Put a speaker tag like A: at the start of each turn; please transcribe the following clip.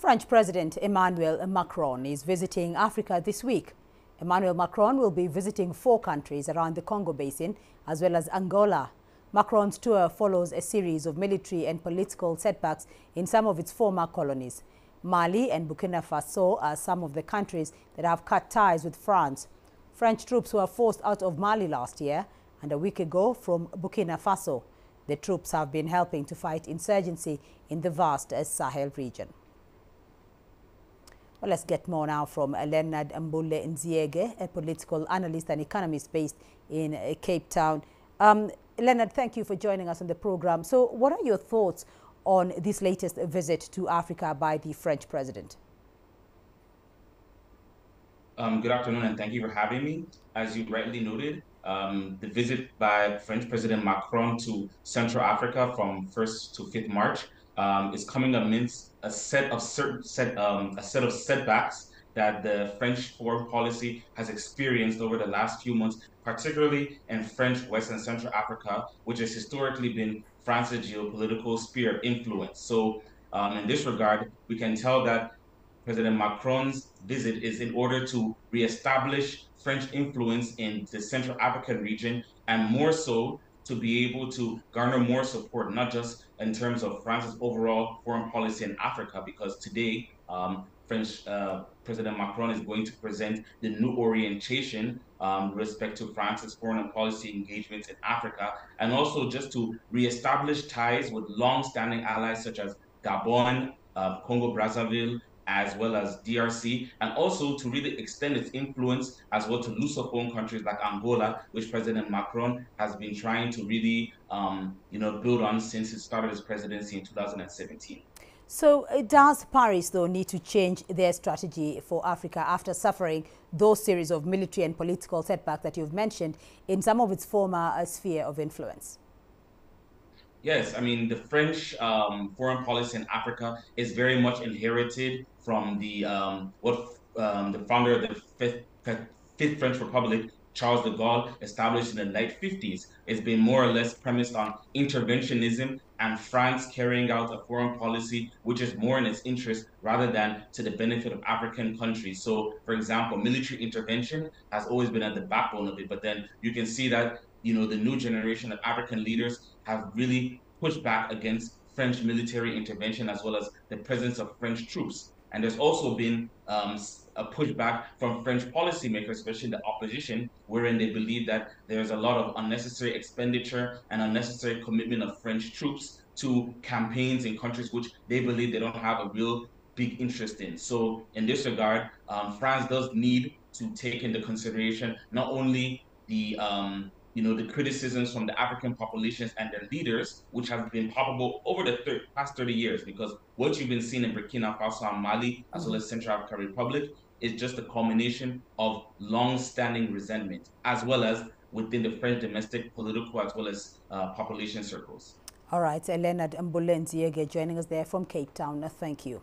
A: French President Emmanuel Macron is visiting Africa this week. Emmanuel Macron will be visiting 4 countries around the Congo Basin, as well as Angola. Macron's tour follows a series of military and political setbacks in some of its former colonies. Mali and Burkina Faso are some of the countries that have cut ties with France. French troops were forced out of Mali last year and a week ago from Burkina Faso. The troops have been helping to fight insurgency in the vast Sahel region. Well, let's get more now from Leonard Mbulle-Nziege, a political analyst and economist based in Cape Town. Leonard, thank you for joining us on the program. So what are your thoughts on this latest visit to Africa by the French president?
B: Good afternoon, and thank you for having me. As you rightly noted, the visit by French President Macron to Central Africa from 1st to 5th March is coming amidst a set of setbacks that the French foreign policy has experienced over the last few months, particularly in French West and Central Africa, which has historically been France's geopolitical sphere of influence. So in this regard, we can tell that President Macron's visit is in order to reestablish French influence in the Central African region, and more so to be able to garner more support, not just in terms of France's overall foreign policy in Africa, because today French President Macron is going to present the new orientation with respect to France's foreign policy engagements in Africa, and also just to reestablish ties with long-standing allies such as Gabon, Congo-Brazzaville, as well as DRC, and also to really extend its influence as well to Lusophone countries like Angola, which President Macron has been trying to really build on since he started his presidency in 2017.
A: So does Paris, though, need to change their strategy for Africa after suffering those series of military and political setbacks that you've mentioned in some of its former sphere of influence?
B: Yes, I mean, the French foreign policy in Africa is very much inherited from the founder of the Fifth French Republic, Charles de Gaulle, established in the late 50s. It's been more or less premised on interventionism and France carrying out a foreign policy which is more in its interest rather than to the benefit of African countries. So, for example, military intervention has always been at the backbone of it, but then you can see that the new generation of African leaders have really pushed back against French military intervention as well as the presence of French troops. And there's also been a pushback from French policymakers, especially the opposition, wherein they believe that there's a lot of unnecessary expenditure and unnecessary commitment of French troops to campaigns in countries which they believe they don't have a real big interest in. So in this regard, France does need to take into consideration not only the the criticisms from the African populations and their leaders, which have been palpable over the past 30 years, because what you've been seeing in Burkina Faso and Mali, as well as Central African Republic, is just a culmination of long-standing resentment, as well as within the French domestic political as well as population circles.
A: All right, Leonard Mbulle-Nziege joining us there from Cape Town. Thank you.